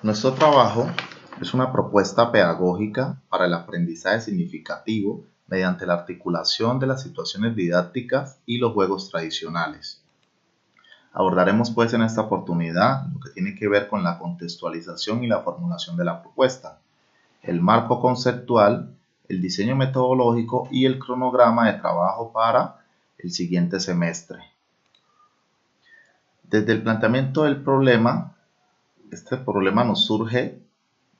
Nuestro trabajo es una propuesta pedagógica para el aprendizaje significativo mediante la articulación de las situaciones didácticas y los juegos tradicionales. Abordaremos pues en esta oportunidad lo que tiene que ver con la contextualización y la formulación de la propuesta, el marco conceptual, el diseño metodológico y el cronograma de trabajo para el siguiente semestre. Desde el planteamiento del problema, este problema nos surge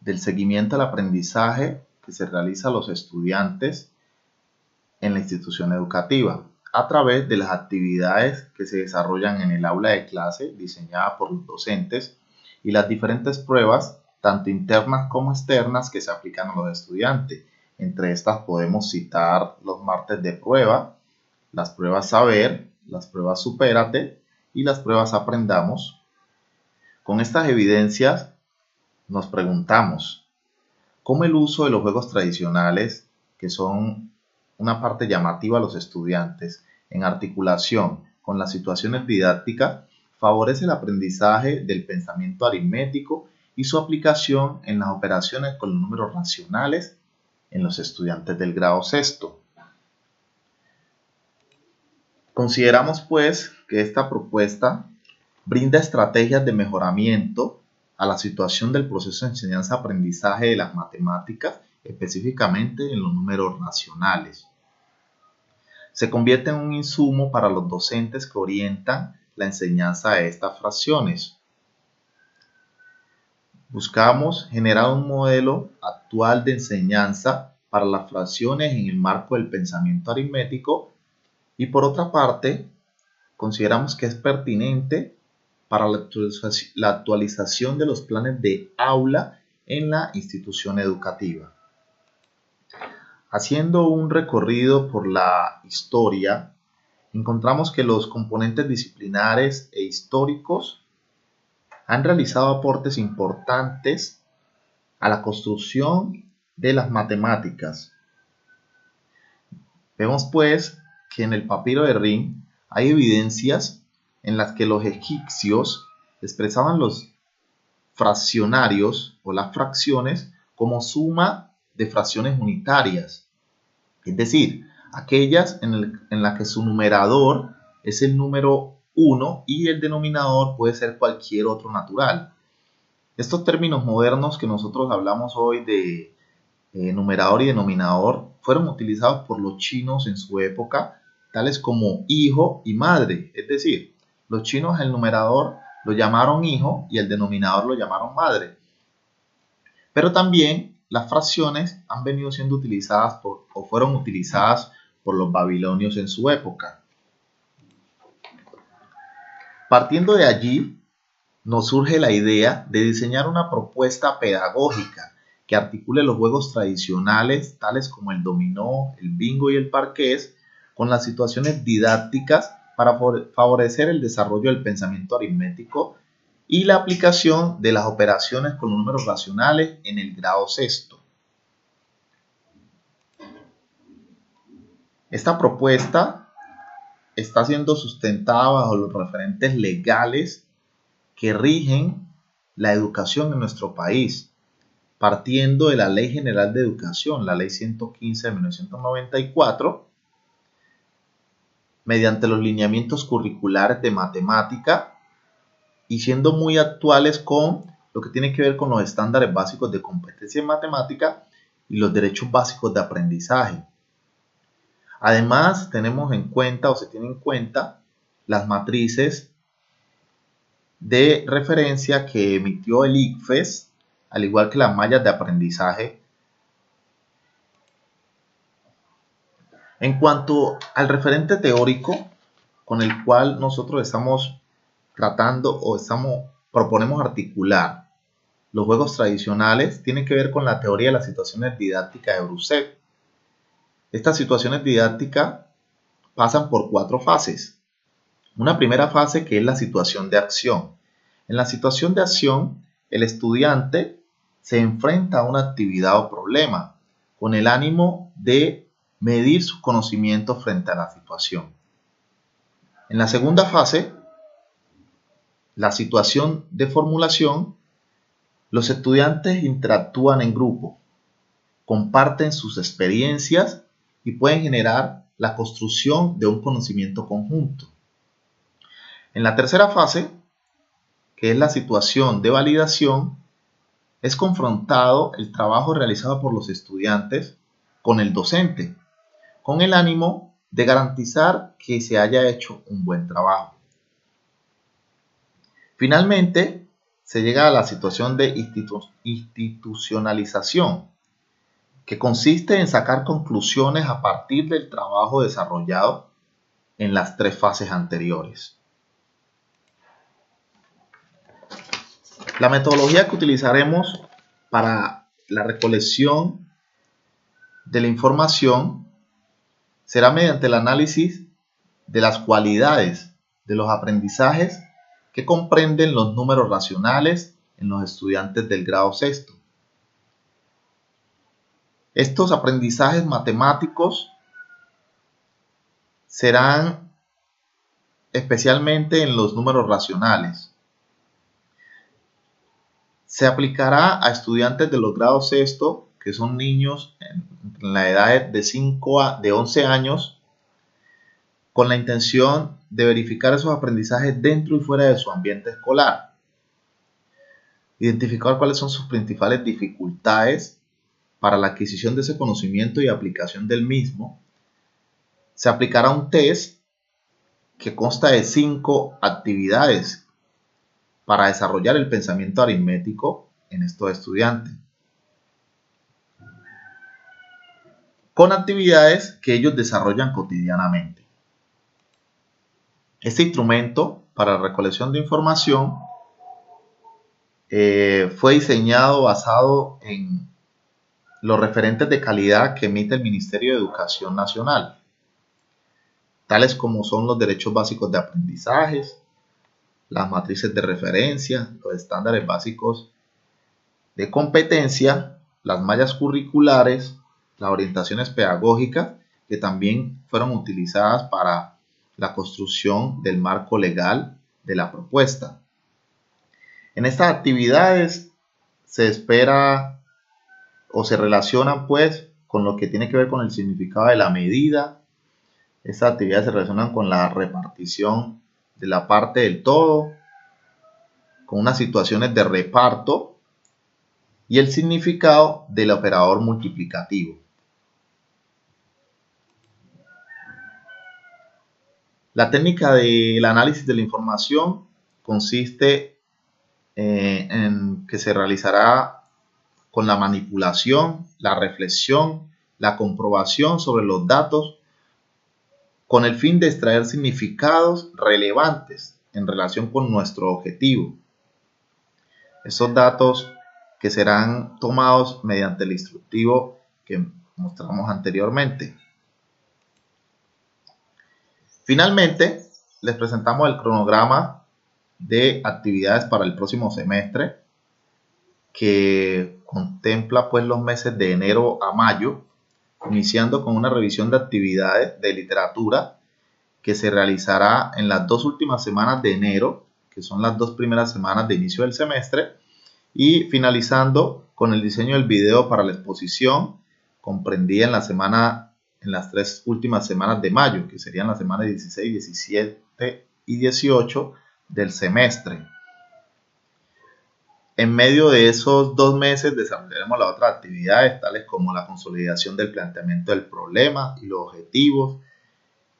del seguimiento al aprendizaje que se realiza a los estudiantes en la institución educativa a través de las actividades que se desarrollan en el aula de clase diseñada por los docentes y las diferentes pruebas, tanto internas como externas, que se aplican a los estudiantes. Entre estas podemos citar los martes de prueba, las pruebas Saber, las pruebas Supérate y las pruebas Aprendamos. Con estas evidencias nos preguntamos, ¿cómo el uso de los juegos tradicionales, que son una parte llamativa a los estudiantes, en articulación con las situaciones didácticas, favorece el aprendizaje del pensamiento aritmético y su aplicación en las operaciones con los números racionales en los estudiantes del grado sexto? Consideramos pues que esta propuesta brinda estrategias de mejoramiento a la situación del proceso de enseñanza-aprendizaje de las matemáticas, específicamente en los números racionales. Se convierte en un insumo para los docentes que orientan la enseñanza de estas fracciones. Buscamos generar un modelo actual de enseñanza para las fracciones en el marco del pensamiento aritmético y, por otra parte, consideramos que es pertinente para la actualización de los planes de aula en la institución educativa. Haciendo un recorrido por la historia, encontramos que los componentes disciplinares e históricos han realizado aportes importantes a la construcción de las matemáticas. Vemos pues que en el papiro de Rin hay evidencias en las que los egipcios expresaban los fraccionarios o las fracciones como suma de fracciones unitarias, es decir, aquellas en las que su numerador es el número 1 y el denominador puede ser cualquier otro natural. Estos términos modernos que nosotros hablamos hoy de numerador y denominador fueron utilizados por los chinos en su época, tales como hijo y madre, es decir, los chinos el numerador lo llamaron hijo y el denominador lo llamaron madre. Pero también las fracciones han venido siendo utilizadas o fueron utilizadas por los babilonios en su época. Partiendo de allí, nos surge la idea de diseñar una propuesta pedagógica que articule los juegos tradicionales, tales como el dominó, el bingo y el parqués, con las situaciones didácticas para favorecer el desarrollo del pensamiento aritmético y la aplicación de las operaciones con números racionales en el grado sexto. Esta propuesta está siendo sustentada bajo los referentes legales que rigen la educación en nuestro país, partiendo de la Ley General de Educación, la Ley 115 de 1994, mediante los lineamientos curriculares de matemática y siendo muy actuales con lo que tiene que ver con los estándares básicos de competencia en matemática y los derechos básicos de aprendizaje. Además, tenemos en cuenta o se tienen en cuenta las matrices de referencia que emitió el ICFES, al igual que las mallas de aprendizaje. En cuanto al referente teórico con el cual nosotros estamos tratando o proponemos articular los juegos tradicionales, tiene que ver con la teoría de las situaciones didácticas de Broussais. Estas situaciones didácticas pasan por 4 fases. Una primera fase que es la situación de acción. En la situación de acción, el estudiante se enfrenta a una actividad o problema con el ánimo de medir sus conocimientos frente a la situación. En la segunda fase, la situación de formulación, Los estudiantes interactúan en grupo, comparten sus experiencias y pueden generar la construcción de un conocimiento conjunto. En la tercera fase, que es la situación de validación, es confrontado el trabajo realizado por los estudiantes con el docente, con el ánimo de garantizar que se haya hecho un buen trabajo. Finalmente, se llega a la situación de institucionalización, que consiste en sacar conclusiones a partir del trabajo desarrollado en las tres fases anteriores. La metodología que utilizaremos para la recolección de la información será mediante el análisis de las cualidades de los aprendizajes que comprenden los números racionales en los estudiantes del grado sexto. Estos aprendizajes matemáticos serán especialmente en los números racionales. Se aplicará a estudiantes de los grados sexto, que son niños en la edad de 11 años, con la intención de verificar esos aprendizajes dentro y fuera de su ambiente escolar. Identificar cuáles son sus principales dificultades para la adquisición de ese conocimiento y aplicación del mismo. Se aplicará un test que consta de 5 actividades para desarrollar el pensamiento aritmético en estos estudiantes, con actividades que ellos desarrollan cotidianamente. Este instrumento para la recolección de información fue diseñado basado en los referentes de calidad que emite el Ministerio de Educación Nacional, tales como son los derechos básicos de aprendizajes, las matrices de referencia, los estándares básicos de competencia, las mallas curriculares, las orientaciones pedagógicas, que también fueron utilizadas para la construcción del marco legal de la propuesta. En estas actividades se espera o se relacionan pues con lo que tiene que ver con el significado de la medida. Estas actividades se relacionan con la repartición de la parte del todo, con unas situaciones de reparto y el significado del operador multiplicativo. La técnica del análisis de la información consiste en que se realizará con la manipulación, la reflexión, la comprobación sobre los datos, con el fin de extraer significados relevantes en relación con nuestro objetivo. Esos datos que serán tomados mediante el instructivo que mostramos anteriormente. Finalmente, les presentamos el cronograma de actividades para el próximo semestre, que contempla pues los meses de enero a mayo, iniciando con una revisión de actividades de literatura que se realizará en las 2 últimas semanas de enero, que son las 2 primeras semanas de inicio del semestre, y finalizando con el diseño del video para la exposición, comprendida en las 3 últimas semanas de mayo, que serían las semanas 16, 17 y 18 del semestre. En medio de esos 2 meses desarrollaremos las otras actividades, tales como la consolidación del planteamiento del problema y los objetivos,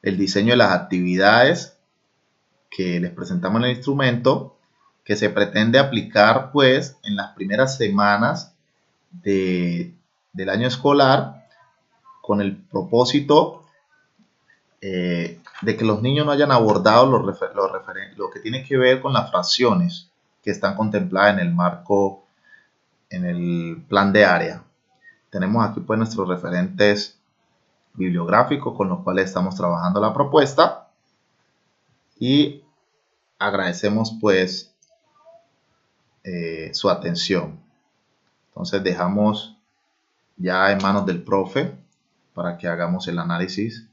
el diseño de las actividades que les presentamos en el instrumento, que se pretende aplicar pues en las primeras semanas del año escolar, con el propósito de que los niños no hayan abordado lo que tiene que ver con las fracciones que están contempladas en el marco, en el plan de área. Tenemos aquí pues nuestros referentes bibliográficos con los cuales estamos trabajando la propuesta, y agradecemos pues su atención. Entonces dejamos ya en manos del profe para que hagamos el análisis